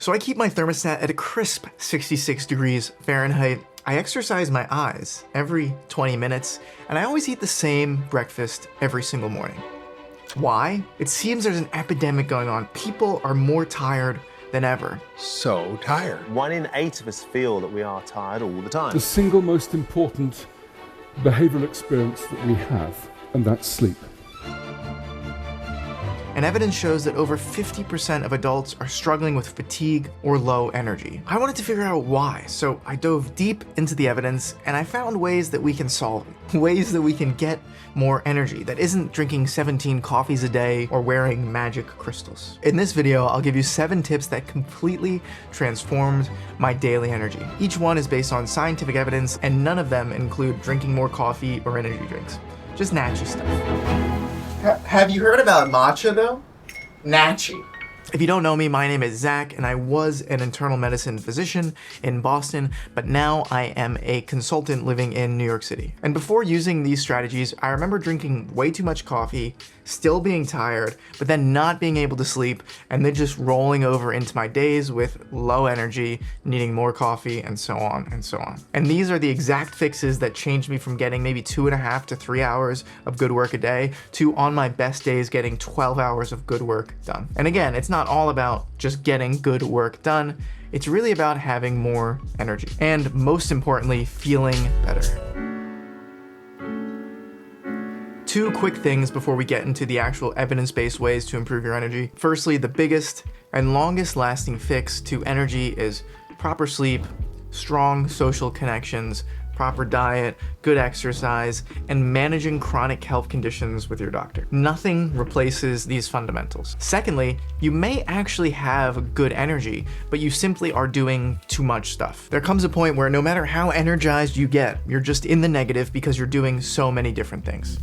So I keep my thermostat at a crisp 66 degrees Fahrenheit. I exercise my eyes every 20 minutes, and I always eat the same breakfast every single morning. Why? It seems there's an epidemic going on. People are more tired than ever. So tired. 1 in 8 of us feel that we are tired all the time. The single most important behavioral experience that we have, and that's sleep. And evidence shows that over 50% of adults are struggling with fatigue or low energy. I wanted to figure out why, so I dove deep into the evidence and I found ways that we can solve it. Ways that we can get more energy that isn't drinking 17 coffees a day or wearing magic crystals. In this video, I'll give you 7 tips that completely transformed my daily energy. Each one is based on scientific evidence and none of them include drinking more coffee or energy drinks. Just natchy stuff. Have you heard about matcha though? Natchy. If you don't know me, my name is Zach, and I was an internal medicine physician in Boston, but now I am a consultant living in New York City. And before using these strategies, I remember drinking way too much coffee, still being tired, but then not being able to sleep, and then just rolling over into my days with low energy, needing more coffee, and so on and so on. And these are the exact fixes that changed me from getting maybe 2.5 to 3 hours of good work a day to, on my best days, getting 12 hours of good work done. And again, it's not all about just getting good work done. It's really about having more energy and, most importantly, feeling better. 2 quick things before we get into the actual evidence-based ways to improve your energy. Firstly, the biggest and longest lasting fix to energy is proper sleep, strong social connections, proper diet, good exercise, and managing chronic health conditions with your doctor. Nothing replaces these fundamentals. Secondly, you may actually have good energy, but you simply are doing too much stuff. There comes a point where no matter how energized you get, you're just in the negative because you're doing so many different things.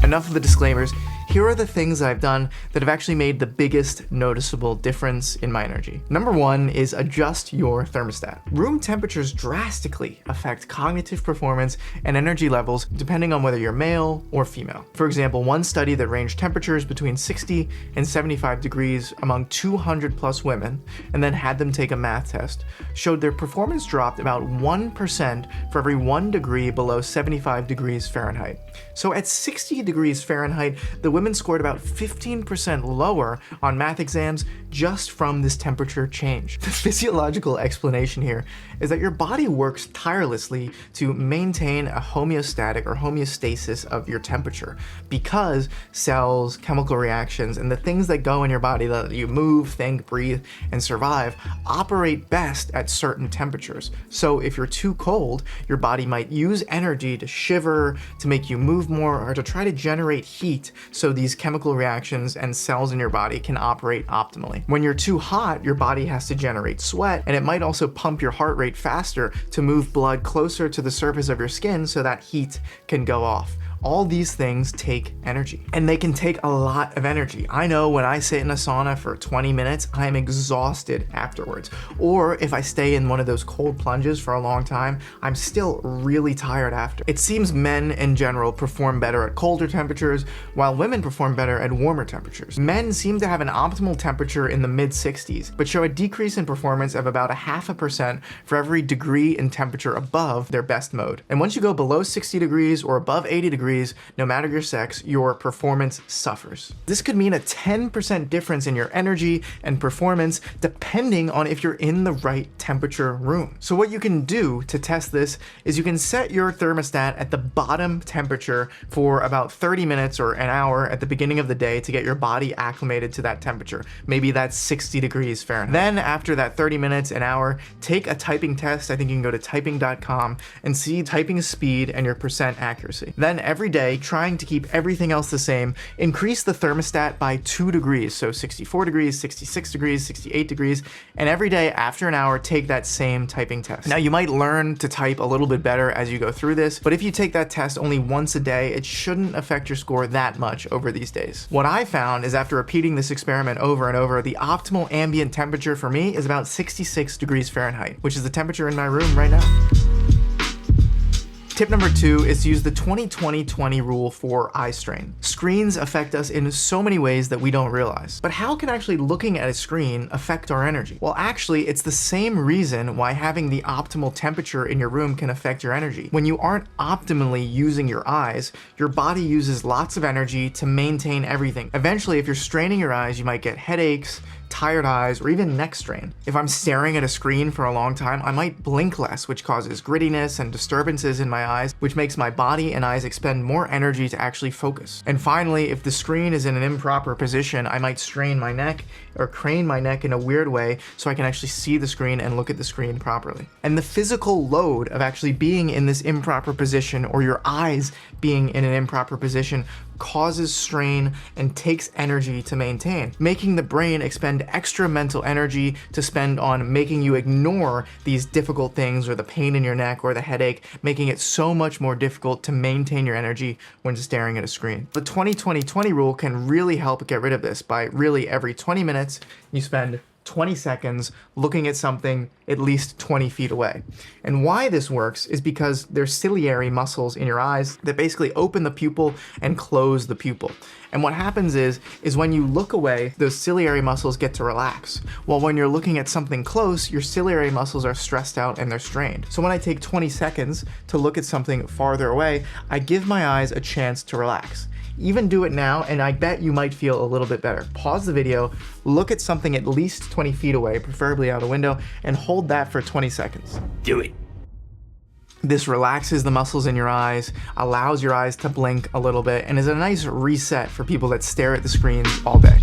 Enough of the disclaimers. Here are the things I've done that have actually made the biggest noticeable difference in my energy. Number 1 is adjust your thermostat. Room temperatures drastically affect cognitive performance and energy levels depending on whether you're male or female. For example, one study that ranged temperatures between 60 and 75 degrees among 200 plus women and then had them take a math test showed their performance dropped about 1% for every 1 degree below 75 degrees Fahrenheit. So at 60 degrees Fahrenheit, the women scored about 15% lower on math exams just from this temperature change. The physiological explanation here is that your body works tirelessly to maintain a homeostatic or homeostasis of your temperature because cells, chemical reactions, and the things that go in your body that you move, think, breathe, and survive operate best at certain temperatures. So if you're too cold, your body might use energy to shiver, to make you move more, or to try to generate heat so these chemical reactions and cells in your body can operate optimally. When you're too hot, your body has to generate sweat, and it might also pump your heart rate faster to move blood closer to the surface of your skin so that heat can go off. All these things take energy, and they can take a lot of energy. I know when I sit in a sauna for 20 minutes, I am exhausted afterwards. Or if I stay in one of those cold plunges for a long time, I'm still really tired after. It seems men in general perform better at colder temperatures, while women perform better at warmer temperatures. Men seem to have an optimal temperature in the mid-60s, but show a decrease in performance of about 0.5% for every degree in temperature above their best mode. And once you go below 60 degrees or above 80 degrees, no matter your sex, your performance suffers. This could mean a 10% difference in your energy and performance depending on if you're in the right temperature room. So what you can do to test this is you can set your thermostat at the bottom temperature for about 30 minutes or an hour at the beginning of the day to get your body acclimated to that temperature. Maybe that's 60 degrees Fahrenheit. Then after that 30 minutes, an hour, take a typing test. I think you can go to typing.com and see typing speed and your percent accuracy. Then every day, trying to keep everything else the same, increase the thermostat by 2 degrees, so 64 degrees, 66 degrees, 68 degrees, and every day after an hour, take that same typing test. Now, you might learn to type a little bit better as you go through this, but if you take that test only once a day, it shouldn't affect your score that much over these days. What I found is after repeating this experiment over and over, the optimal ambient temperature for me is about 66 degrees Fahrenheit, which is the temperature in my room right now. Tip number 2 is to use the 20-20-20 rule for eye strain. Screens affect us in so many ways that we don't realize. But how can actually looking at a screen affect our energy? Well, actually, it's the same reason why having the optimal temperature in your room can affect your energy. When you aren't optimally using your eyes, your body uses lots of energy to maintain everything. Eventually, if you're straining your eyes, you might get headaches, tired eyes, or even neck strain. If I'm staring at a screen for a long time, I might blink less, which causes grittiness and disturbances in my eyes, which makes my body and eyes expend more energy to actually focus. And finally, if the screen is in an improper position, I might strain my neck or crane my neck in a weird way so I can actually see the screen and look at the screen properly. And the physical load of actually being in this improper position, or your eyes being in an improper position, causes strain and takes energy to maintain, making the brain expend extra mental energy to spend on making you ignore these difficult things, or the pain in your neck or the headache, making it so much more difficult to maintain your energy when staring at a screen. The 20-20-20 rule can really help get rid of this by really every 20 minutes you spend 20 seconds looking at something at least 20 feet away. And why this works is because there's ciliary muscles in your eyes that basically open the pupil and close the pupil. And what happens is when you look away, those ciliary muscles get to relax. While when you're looking at something close, your ciliary muscles are stressed out and they're strained. So when I take 20 seconds to look at something farther away, I give my eyes a chance to relax. Even do it now, and I bet you might feel a little bit better. Pause the video, look at something at least 20 feet away, preferably out a window, and hold that for 20 seconds. Do it. This relaxes the muscles in your eyes, allows your eyes to blink a little bit, and is a nice reset for people that stare at the screens all day.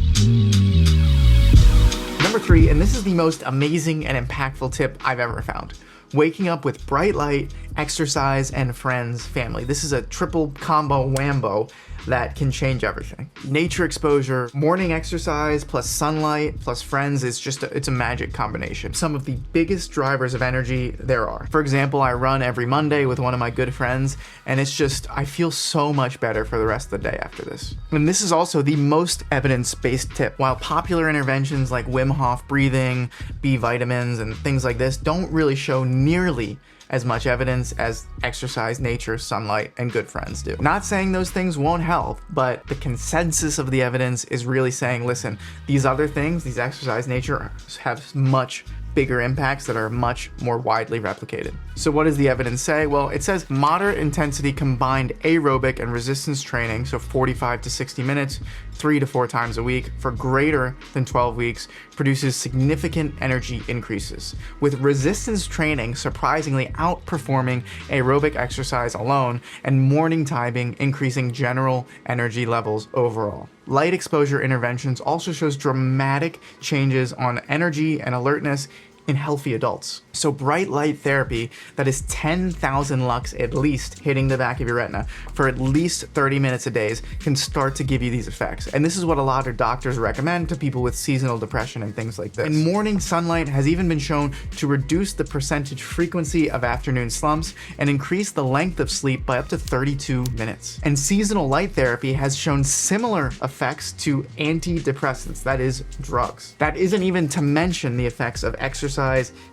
Number 3, and this is the most amazing and impactful tip I've ever found. Waking up with bright light, exercise, and friends, family. This is a triple combo whambo that can change everything. Nature exposure, morning exercise, plus sunlight, plus friends is just it's a magic combination. Some of the biggest drivers of energy there are. For example, I run every Monday with one of my good friends, and it's just, I feel so much better for the rest of the day after this. And this is also the most evidence-based tip. While popular interventions like Wim Hof breathing, B vitamins, and things like this don't really show nearly as much evidence as exercise, nature, sunlight, and good friends do. Not saying those things won't help, but the consensus of the evidence is really saying, listen, these other things, these exercise, nature, have much bigger impacts that are much more widely replicated. So what does the evidence say? Well, it says moderate intensity combined aerobic and resistance training, so 45 to 60 minutes, 3 to 4 times a week for greater than 12 weeks produces significant energy increases, with resistance training surprisingly outperforming aerobic exercise alone, and morning timing increasing general energy levels overall. Light exposure interventions also shows dramatic changes on energy and alertness in healthy adults. So bright light therapy that is 10,000 lux at least hitting the back of your retina for at least 30 minutes a day can start to give you these effects. And this is what a lot of doctors recommend to people with seasonal depression and things like this. And morning sunlight has even been shown to reduce the percentage frequency of afternoon slumps and increase the length of sleep by up to 32 minutes. And seasonal light therapy has shown similar effects to antidepressants, that is, drugs. That isn't even to mention the effects of exercise,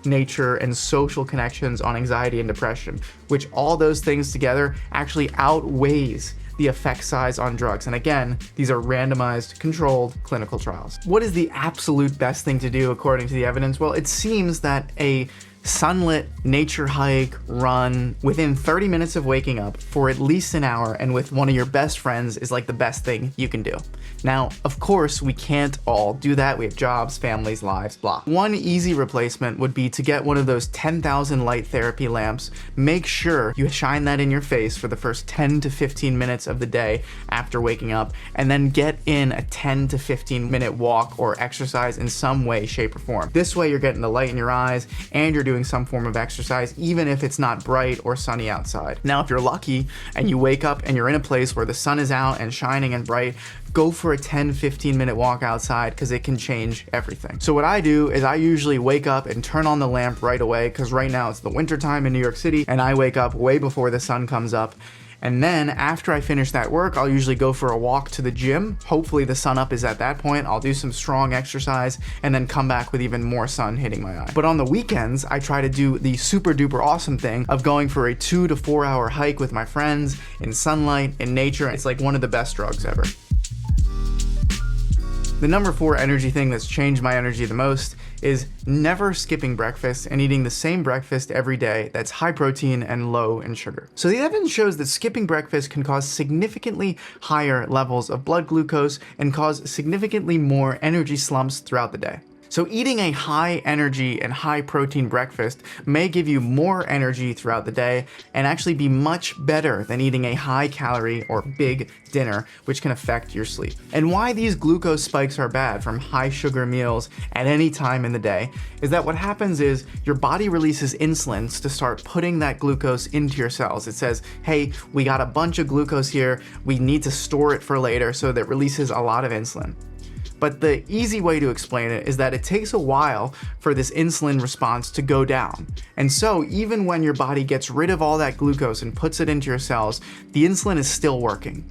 nature, and social connections on anxiety and depression, which all those things together actually outweighs the effect size on drugs. And again, these are randomized, controlled clinical trials. What is the absolute best thing to do according to the evidence? Well, it seems that a sunlit nature hike, run within 30 minutes of waking up for at least an hour and with one of your best friends is like the best thing you can do. Now, of course, we can't all do that. We have jobs, families, lives, blah. One easy replacement would be to get one of those 10,000 light therapy lamps. Make sure you shine that in your face for the first 10 to 15 minutes of the day after waking up, and then get in a 10 to 15 minute walk or exercise in some way, shape, or form. This way you're getting the light in your eyes and you're doing some form of exercise, even if it's not bright or sunny outside. Now, if you're lucky and you wake up and you're in a place where the sun is out and shining and bright, go for a 10-15 minute walk outside, because it can change everything. So what I do is I usually wake up and turn on the lamp right away, because right now it's the winter time in New York City and I wake up way before the sun comes up. And then after I finish that work, I'll usually go for a walk to the gym. Hopefully the sun up is at that point. I'll do some strong exercise and then come back with even more sun hitting my eye. But on the weekends, I try to do the super duper awesome thing of going for a 2 to 4 hour hike with my friends in sunlight, in nature. It's like one of the best drugs ever. The number 4 energy thing that's changed my energy the most is never skipping breakfast and eating the same breakfast every day that's high protein and low in sugar. So the evidence shows that skipping breakfast can cause significantly higher levels of blood glucose and cause significantly more energy slumps throughout the day. So eating a high energy and high protein breakfast may give you more energy throughout the day and actually be much better than eating a high calorie or big dinner, which can affect your sleep. And why these glucose spikes are bad from high sugar meals at any time in the day is that what happens is your body releases insulin to start putting that glucose into your cells. It says, hey, we got a bunch of glucose here, we need to store it for later, so that releases a lot of insulin. But the easy way to explain it is that it takes a while for this insulin response to go down. And so even when your body gets rid of all that glucose and puts it into your cells, the insulin is still working.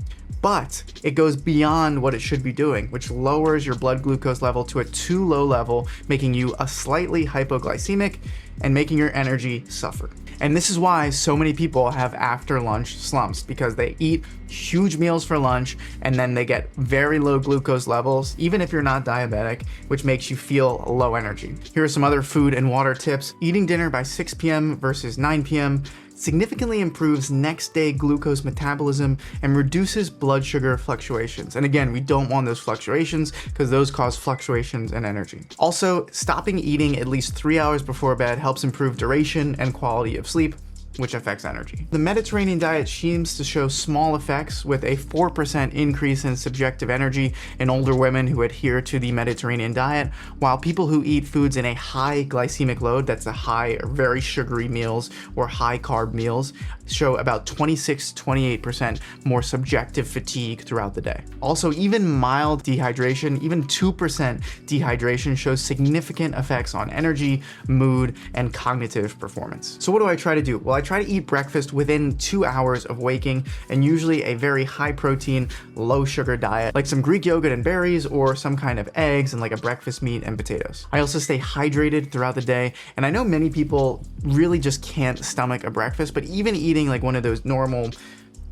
But it goes beyond what it should be doing, which lowers your blood glucose level to a too low level, making you a slightly hypoglycemic and making your energy suffer. And this is why so many people have after lunch slumps, because they eat huge meals for lunch and then they get very low glucose levels, even if you're not diabetic, which makes you feel low energy. Here are some other food and water tips. Eating dinner by 6 p.m. versus 9 p.m. significantly improves next day glucose metabolism and reduces blood sugar fluctuations. And again, we don't want those fluctuations because those cause fluctuations in energy. Also, stopping eating at least 3 hours before bed helps improve duration and quality of sleep, which affects energy. The Mediterranean diet seems to show small effects, with a 4% increase in subjective energy in older women who adhere to the Mediterranean diet, while people who eat foods in a high glycemic load, that's a high or very sugary meals or high carb meals, show about 26 to 28% more subjective fatigue throughout the day. Also, even mild dehydration, even 2% dehydration, shows significant effects on energy, mood, and cognitive performance. So what do I try to do? Well, I try to eat breakfast within 2 hours of waking, and usually a very high protein, low sugar diet, like some Greek yogurt and berries, or some kind of eggs and like a breakfast meat and potatoes. I also stay hydrated throughout the day, and I know many people really just can't stomach a breakfast, but even eating like one of those normal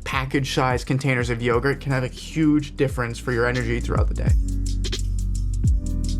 package size containers of yogurt can have a huge difference for your energy throughout the day.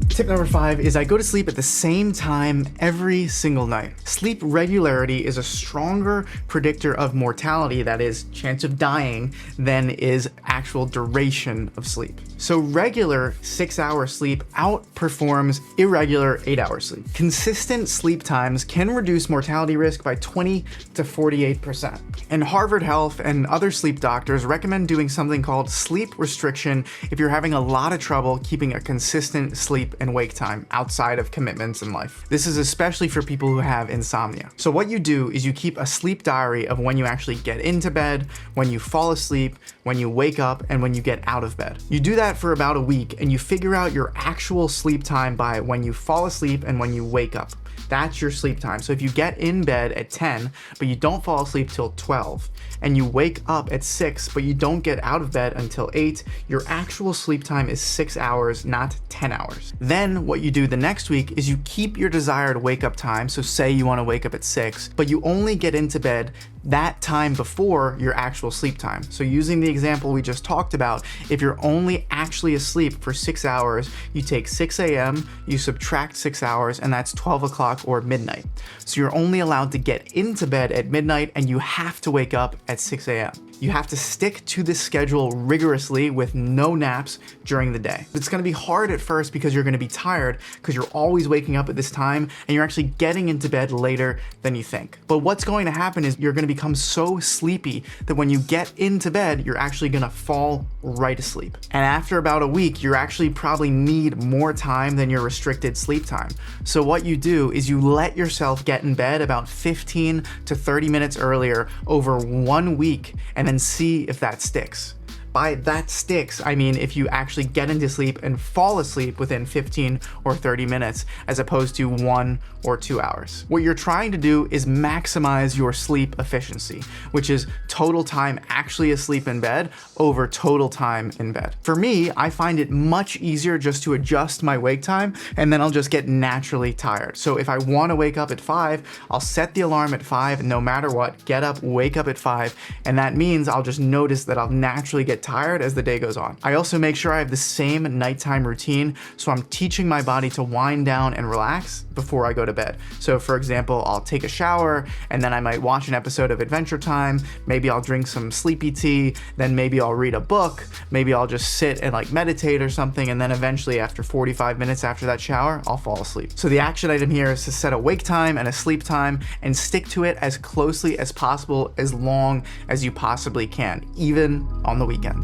Tip number 5 is I go to sleep at the same time every single night. Sleep regularity is a stronger predictor of mortality, that is, chance of dying, than is actual duration of sleep. So regular 6-hour sleep outperforms irregular 8-hour sleep. Consistent sleep times can reduce mortality risk by 20 to 48%. And Harvard Health and other sleep doctors recommend doing something called sleep restriction if you're having a lot of trouble keeping a consistent sleep and wake time outside of commitments in life. This is especially for people who have insomnia. So what you do is you keep a sleep diary of when you actually get into bed, when you fall asleep, when you wake up, and when you get out of bed. You do that for about a week, and you figure out your actual sleep time by when you fall asleep and when you wake up. That's your sleep time. So if you get in bed at 10, but you don't fall asleep till 12, and you wake up at 6, but you don't get out of bed until 8, your actual sleep time is 6 hours, not 10 hours. Then what you do the next week is you keep your desired wake up time. So say you want to wake up at 6, but you only get into bed that time before your actual sleep time. So using the example we just talked about, if you're only actually asleep for 6 hours, you take 6 a.m., you subtract 6 hours, and that's 12 o'clock or midnight. So you're only allowed to get into bed at midnight, and you have to wake up at 6 a.m. You have to stick to this schedule rigorously with no naps during the day. It's gonna be hard at first because you're gonna be tired because you're always waking up at this time and you're actually getting into bed later than you think. But what's going to happen is you're gonna become so sleepy that when you get into bed, you're actually gonna fall right asleep. And after about a week, you actually probably need more time than your restricted sleep time. So what you do is you let yourself get in bed about 15 to 30 minutes earlier over 1 week, and then see if that sticks. By that sticks, I mean if you actually get into sleep and fall asleep within 15 or 30 minutes as opposed to 1 or 2 hours. What you're trying to do is maximize your sleep efficiency, which is total time actually asleep in bed over total time in bed. For me, I find it much easier just to adjust my wake time, and then I'll just get naturally tired. So if I want to wake up at 5, I'll set the alarm at 5 no matter what, get up, wake up at 5, and that means I'll just notice that I'll naturally get tired as the day goes on. I also make sure I have the same nighttime routine, so I'm teaching my body to wind down and relax before I go to bed. So for example, I'll take a shower, and then I might watch an episode of Adventure Time, maybe I'll drink some sleepy tea, then maybe I'll read a book, maybe I'll just sit and like meditate or something, and then eventually after 45 minutes after that shower, I'll fall asleep. So the action item here is to set a wake time and a sleep time and stick to it as closely as possible, as long as you possibly can, even on the weekends.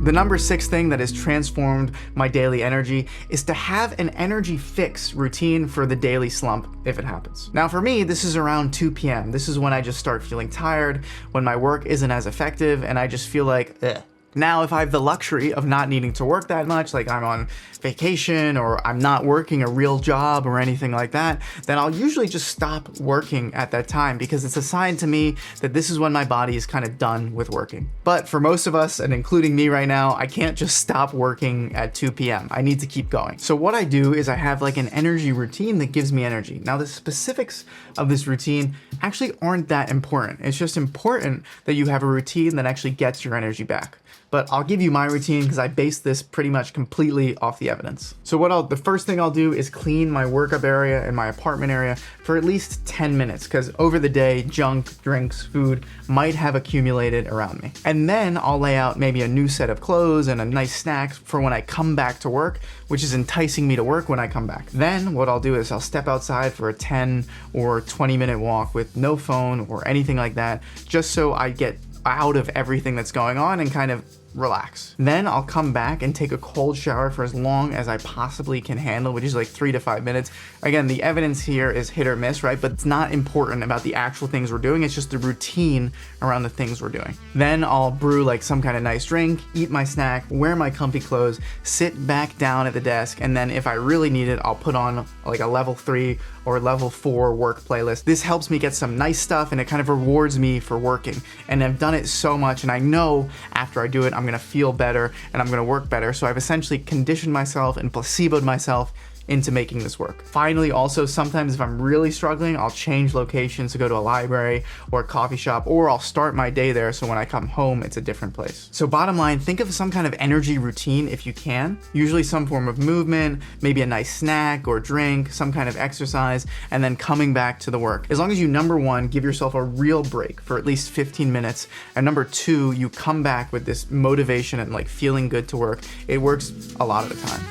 The number 6 thing that has transformed my daily energy is to have an energy fix routine for the daily slump if it happens. Now for me, this is around 2 p.m. This is when I just start feeling tired, when my work isn't as effective, and I just feel like, ugh. Now, if I have the luxury of not needing to work that much, like I'm on vacation or I'm not working a real job or anything like that, then I'll usually just stop working at that time because it's a sign to me that this is when my body is kind of done with working. But for most of us, and including me right now, I can't just stop working at 2 p.m. I need to keep going. So what I do is I have like an energy routine that gives me energy. Now, the specifics of this routine actually aren't that important. It's just important that you have a routine that actually gets your energy back. But I'll give you my routine because I base this pretty much completely off the evidence. So the first thing I'll do is clean my workup area and my apartment area for at least 10 minutes because over the day, junk, drinks, food might have accumulated around me. And then I'll lay out maybe a new set of clothes and a nice snack for when I come back to work, which is enticing me to work when I come back. Then what I'll do is I'll step outside for a 10 or 20 minute walk with no phone or anything like that, just so I get out of everything that's going on and kind of relax. Then I'll come back and take a cold shower for as long as I possibly can handle, which is like 3 to 5 minutes. Again, the evidence here is hit or miss, right? But it's not important about the actual things we're doing. It's just the routine around the things we're doing. Then I'll brew like some kind of nice drink, eat my snack, wear my comfy clothes, sit back down at the desk, and then if I really need it, I'll put on like a level 3 or level 4 work playlist. This helps me get some nice stuff and it kind of rewards me for working. And I've done it so much and I know after I do it, I'm gonna feel better and I'm gonna work better. So I've essentially conditioned myself and placeboed myself into making this work. Finally, also, sometimes if I'm really struggling, I'll change locations to go to a library or a coffee shop, or I'll start my day there so when I come home, it's a different place. So bottom line, think of some kind of energy routine if you can, usually some form of movement, maybe a nice snack or drink, some kind of exercise, and then coming back to the work. As long as you, number 1, give yourself a real break for at least 15 minutes, and number 2, you come back with this motivation and like feeling good to work, it works a lot of the time.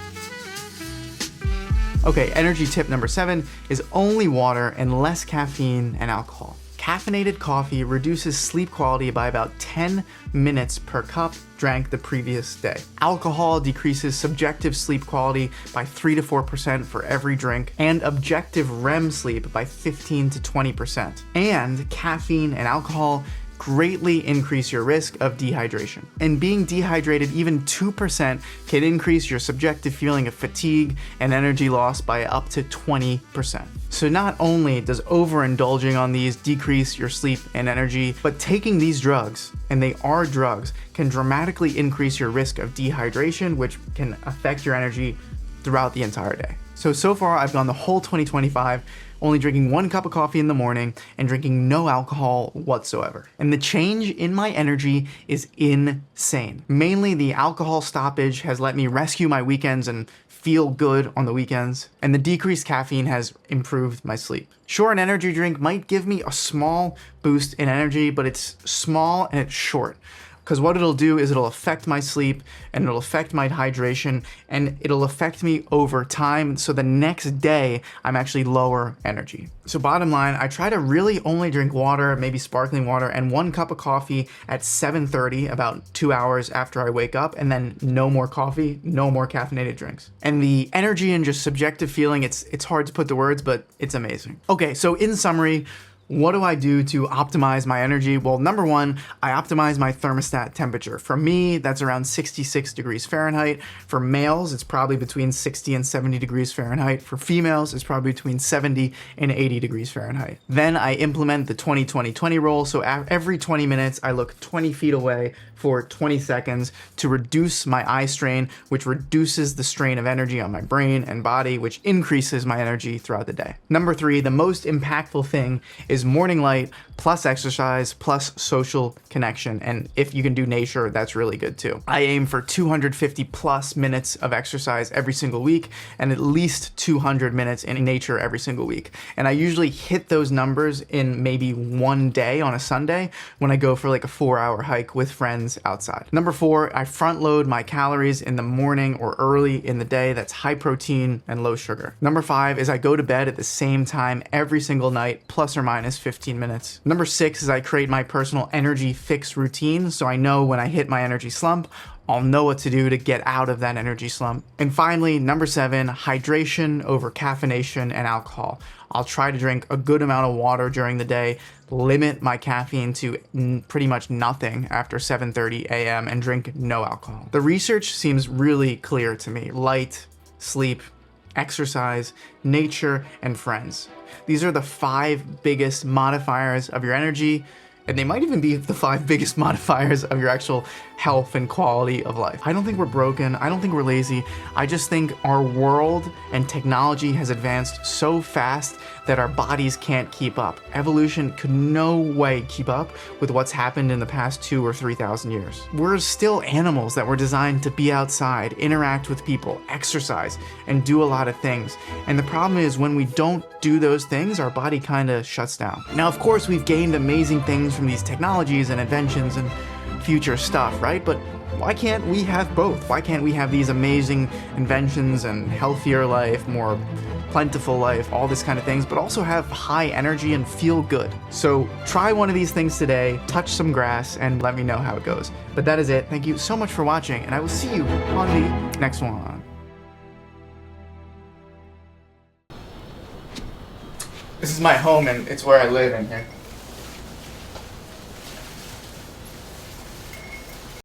Okay, energy tip number 7 is only water and less caffeine and alcohol. Caffeinated coffee reduces sleep quality by about 10 minutes per cup drank the previous day. Alcohol decreases subjective sleep quality by 3 to 4% for every drink, and objective REM sleep by 15 to 20%. And caffeine and alcohol greatly increase your risk of dehydration. And being dehydrated even 2% can increase your subjective feeling of fatigue and energy loss by up to 20%. So not only does overindulging on these decrease your sleep and energy, but taking these drugs, and they are drugs, can dramatically increase your risk of dehydration, which can affect your energy throughout the entire day. So far I've gone the whole 2025 only drinking 1 cup of coffee in the morning and drinking no alcohol whatsoever. And the change in my energy is insane. Mainly the alcohol stoppage has let me rescue my weekends and feel good on the weekends, and the decreased caffeine has improved my sleep. Sure, an energy drink might give me a small boost in energy, but it's small and it's short. Because what it'll do is it'll affect my sleep and it'll affect my hydration and it'll affect me over time. So the next day, I'm actually lower energy. So bottom line, I try to really only drink water, maybe sparkling water, and 1 cup of coffee at 7:30, about 2 hours after I wake up, and then no more coffee, no more caffeinated drinks. And the energy and just subjective feeling, it's hard to put to words, but it's amazing. Okay, so in summary, what do I do to optimize my energy? Well, number one, I optimize my thermostat temperature. For me, that's around 66 degrees Fahrenheit. For males, it's probably between 60 and 70 degrees Fahrenheit. For females, it's probably between 70 and 80 degrees Fahrenheit. Then I implement the 20-20-20 rule. So every 20 minutes, I look 20 feet away for 20 seconds to reduce my eye strain, which reduces the strain of energy on my brain and body, which increases my energy throughout the day. Number three, the most impactful thing is morning light plus exercise plus social connection. And if you can do nature, that's really good too. I aim for 250 plus minutes of exercise every single week and at least 200 minutes in nature every single week. And I usually hit those numbers in maybe one day on a Sunday when I go for like a 4-hour hike with friends outside. Number four, I front load my calories in the morning or early in the day. That's high protein and low sugar. Number five is I go to bed at the same time every single night, plus or minus 15 minutes. Number six is I create my personal energy fix routine, so I know when I hit my energy slump, I'll know what to do to get out of that energy slump. And finally, number seven, hydration over caffeination and alcohol. I'll try to drink a good amount of water during the day, limit my caffeine to pretty much nothing after 7:30 a.m. and drink no alcohol. The research seems really clear to me. Light, sleep, exercise, nature, and friends. These are the 5 biggest modifiers of your energy, and they might even be the 5 biggest modifiers of your actual health and quality of life. I don't think we're broken. I don't think we're lazy. I just think our world and technology has advanced so fast that our bodies can't keep up. Evolution could no way keep up with what's happened in the past 2,000 or 3,000 years. We're still animals that were designed to be outside, interact with people, exercise, and do a lot of things. And the problem is when we don't do those things, our body kind of shuts down. Now, of course, we've gained amazing things from these technologies and inventions and future stuff, right? But why can't we have both? Why can't we have these amazing inventions and healthier life, more plentiful life, all this kind of things, but also have high energy and feel good? So try one of these things today, touch some grass, and let me know how it goes. But that is it. Thank you so much for watching, and I will see you on the next one. This is my home, and it's where I live in here.